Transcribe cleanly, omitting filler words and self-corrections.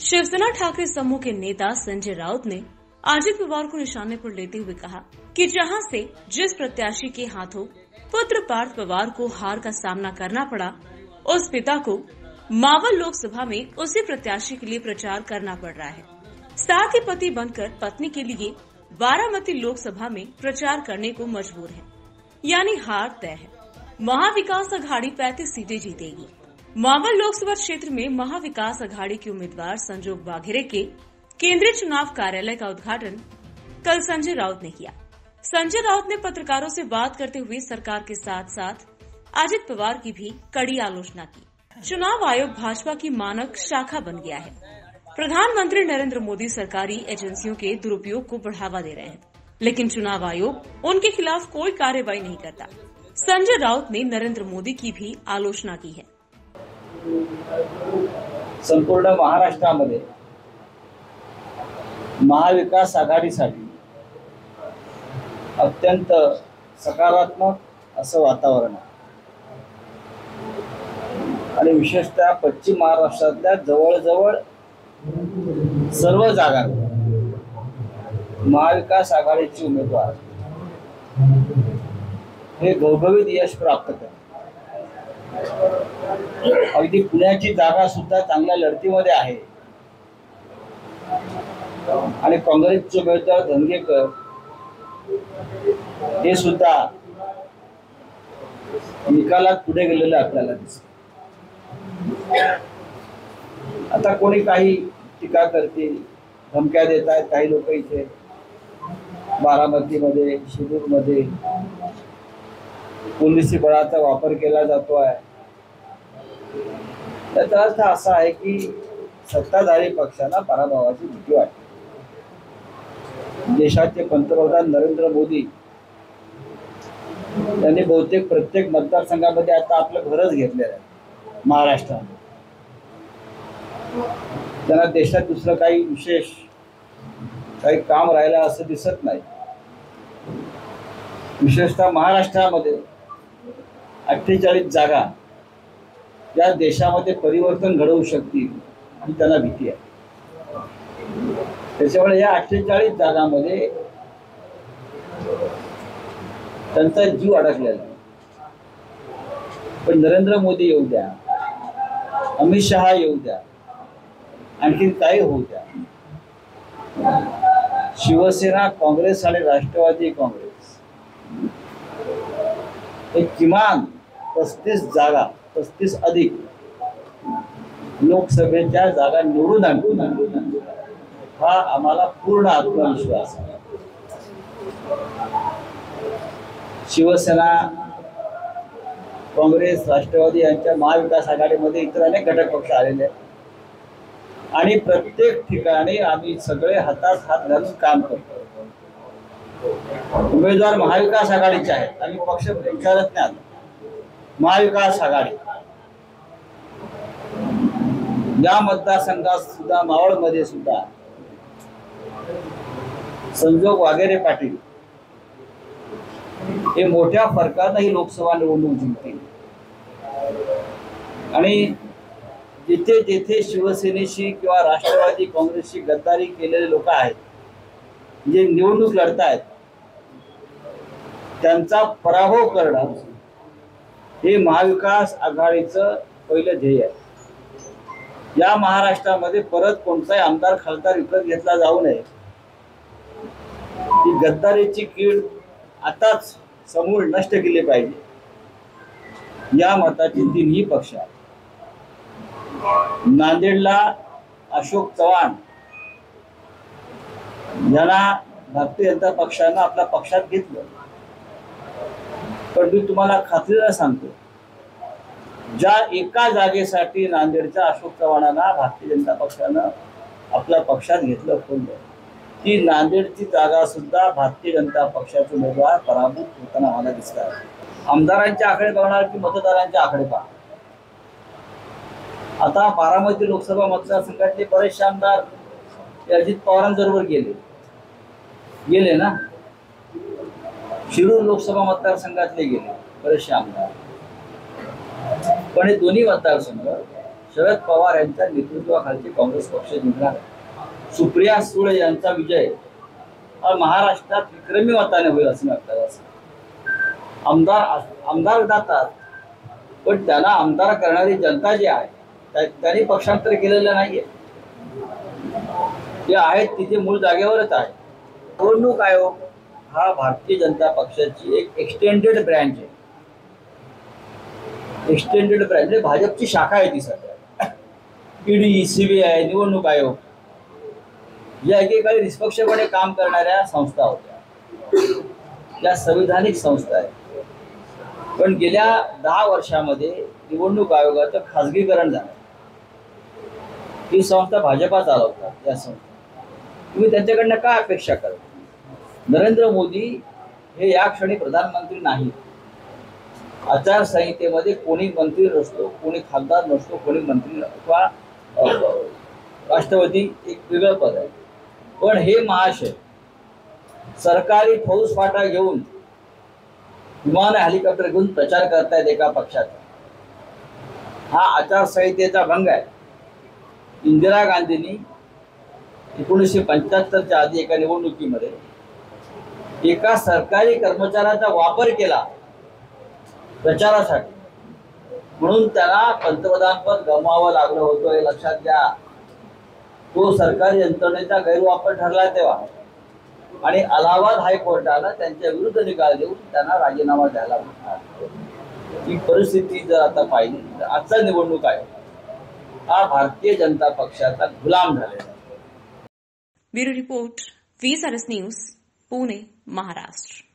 शिवसेना ठाकरे समूह के नेता संजय राउत ने अजित पवार को निशाने पर लेते हुए कहा कि जहां से जिस प्रत्याशी के हाथों पुत्र पार्थ पवार को हार का सामना करना पड़ा, उस पिता को मावल लोकसभा में उसी प्रत्याशी के लिए प्रचार करना पड़ रहा है। साथ ही पति बनकर पत्नी के लिए बारामती लोकसभा में प्रचार करने को मजबूर है, यानी हार तय है। महाविकास अघाड़ी 35 सीटें जीतेगी। मावल लोकसभा क्षेत्र में महाविकास अघाड़ी के उम्मीदवार संजोग वाघेरे के केंद्रीय चुनाव कार्यालय का उद्घाटन कल संजय राउत ने किया। संजय राउत ने पत्रकारों से बात करते हुए सरकार के साथ साथ अजित पवार की भी कड़ी आलोचना की। चुनाव आयोग भाजपा की मानक शाखा बन गया है। प्रधानमंत्री नरेंद्र मोदी सरकारी एजेंसियों के दुरुपयोग को बढ़ावा दे रहे हैं, लेकिन चुनाव आयोग उनके खिलाफ कोई कार्रवाई नहीं करता। संजय राउत ने नरेंद्र मोदी की भी आलोचना की है। संपूर्ण महाराष्ट्रामध्ये महाविकास आघाडीसाठी अत्यंत सकारात्मक असं वातावरण आहे आणि विशेषतः पश्चिम महाराष्ट्रातल्या जवळजवळ सर्व जागा महाविकास आघाडीचे उमेदवार हे घवघवीत यश प्राप्त करतात। अगदी पुण्याची जागा सुद्धा चांगल्या लढतीमध्ये आहे आणि काँग्रेसचे उमेदवार धनगेकर हे सुद्धा निकालात पुढे गेलेले आपल्याला दिसते। आता कोणी काही टीका करतील, धमक्या देत आहेत काही लोक इथे बारामतीमध्ये, शिरूरमध्ये पोलिसी बळाचा वापर केला जातो आहे। त्याचा अर्थ असा आहे की सत्ताधारी पक्षाला पराभवाची भीती वाटते। देशाचे पंतप्रधान नरेंद्र मोदी यांनी बहुतेक प्रत्येक मतदारसंघामध्ये आता आपलं घरच घेतलेलं आहे महाराष्ट्रात। त्यांना देशात दुसरं काही विशेष काही काम राहिलं असं दिसत नाही। विशेषतः महाराष्ट्रामध्ये 48 जागा या देशामध्ये परिवर्तन घडवू शकतील ही त्यांना भीती आहे। त्याच्यामुळे या 48 जागांमध्ये त्यांचा जीव अडकलेला आहे। पण नरेंद्र मोदी येऊ द्या, अमित शहा येऊ द्या, आणखी काही होऊ द्या, शिवसेना, काँग्रेस आणि राष्ट्रवादी काँग्रेस हे किमान 35 जागा, 35 अधिक लोकसभेच्या जागा निवडून आणतील हा आम्हाला पूर्ण आत्मविश्वास आहे। शिवसेना, काँग्रेस, राष्ट्रवादी यांच्या महाविकास आघाडीमध्ये इतर अनेक घटक पक्ष आलेले आहेत आणि प्रत्येक ठिकाणी आम्ही सगळे हातात हात घालून काम करतो। उमेदवार महाविकास आघाडीचे आहेत, आम्ही पक्ष विचारत नाही। महाविकास आघाडी या मतदारसंघात सुद्धा, मावळमध्ये सुद्धा संजोग वाघेरे पाटील हे मोठ्या फरकाने ही लोकसभा निवडणूक जिंकतील आणि जिथे जिथे शिवसेनेशी किंवा राष्ट्रवादी काँग्रेसशी गद्दारी केलेले लोक आहेत, जे निवडणूक लढतायत, त्यांचा पराभव करणं हे महाविकास आघाडीचं पहिलं ध्येय आहे। या महाराष्ट्रामध्ये परत कोणताही आमदार खासदार विकत घेतला जाऊ नये, ही गद्दारीची कीड आताच समूळ नष्ट केली पाहिजे। या मताची तिन्ही पक्ष आहेत। नांदेडला अशोक चव्हाण यांना भारतीय जनता पक्षानं आपल्या पक्षात घेतलं, पण मी तुम्हाला खात्रीने सांगतो, ज्या एका जागेसाठी नांदेडच्या अशोक चव्हाणांना भारतीय जनता पक्षानं आपल्या पक्षात घेतलं खोललं, ती नांदेडची जागा सुद्धा भारतीय जनता पक्षाचे उमेदवार पराभूत होताना आम्हाला दिसतात। आमदारांचे आकडे बघणार की मतदारांचे आकडे पहा। आता बारामती लोकसभा मतदारसंघातले बरेचसे आमदार अजित पवारांबरोबर गेले ना। शिरूर लोकसभा मतदारसंघातले गेले बरेचसे आमदार, पण हे दोन्ही मतदारसंघ शरद पवार यांच्या नेतृत्वाखालची काँग्रेस पक्ष जिंकणार आहे. सुप्रिया सुळे यांचा विजय हा महाराष्ट्रात विक्रमी मताने होईल असं मी आपल्याला सांगतो. आमदार जातात, पण त्यांना आमदार करणारी जनता जी आहे त्यांनी पक्षांतर केलेलं नाहीये. ते आहेत तिथे मूळ जागेवरच आहे. निवडणूक आयोग हा भारतीय जनता पक्षाची एक एक्सटेंडेड ब्रँच आहे. एक्सटेंडेड ब्रँच म्हणजे भाजपची शाखा आहे ती सध्या. ईडी, सीबीआय, निवडणूक आयोग या एकेकाळी निष्पक्षपणे काम करणाऱ्या संस्था होत्या, या संविधानिक संस्था आहेत. पण गेल्या 10 वर्षामध्ये निवडणूक आयोगाचं खासगीकरण झालं. ही संस्था भाजपा चालवतात. या संस्था तुम्ही त्यांच्याकडनं काय अपेक्षा करता? नरेंद्र मोदी हे या क्षणी प्रधानमंत्री नाही. आचारसंहितेमध्ये कोणी मंत्री नसतो, कोणी खासदार नसतो, कोणी मंत्री किंवा राष्ट्रपती एक वेगळं पद आहे. पण हे महाशय सरकारी फौजफाटा घेऊन, विमान हेलिकॉप्टर घेऊन प्रचार करतायत एका पक्षाचा. हा आचारसंहितेचा भंग आहे. इंदिरा गांधींनी 1975च्या आधी एका निवडणुकीमध्ये एका सरकारी कर्मचाऱ्याचा वापर केला प्रचारासाठी, म्हणून त्यांना पंतप्रधानपद गमवावं लागलं होतं. हे लक्षात घ्या. तो सरकारी यंत्रणेचा गैरवापर ठरला तेव्हा, आणि अलाहाबाद हायकोर्टानं त्यांच्या विरुद्ध निकाल देऊन त्यांना राजीनामा द्यायला म्हटला. ही परिस्थिती जर आता पाहिली तर आजचा निवडणूक आयोग हा भारतीय जनता पक्षाचा गुलाम झालेला आहे. Bureau report, VSRS news, Pune, Maharashtra.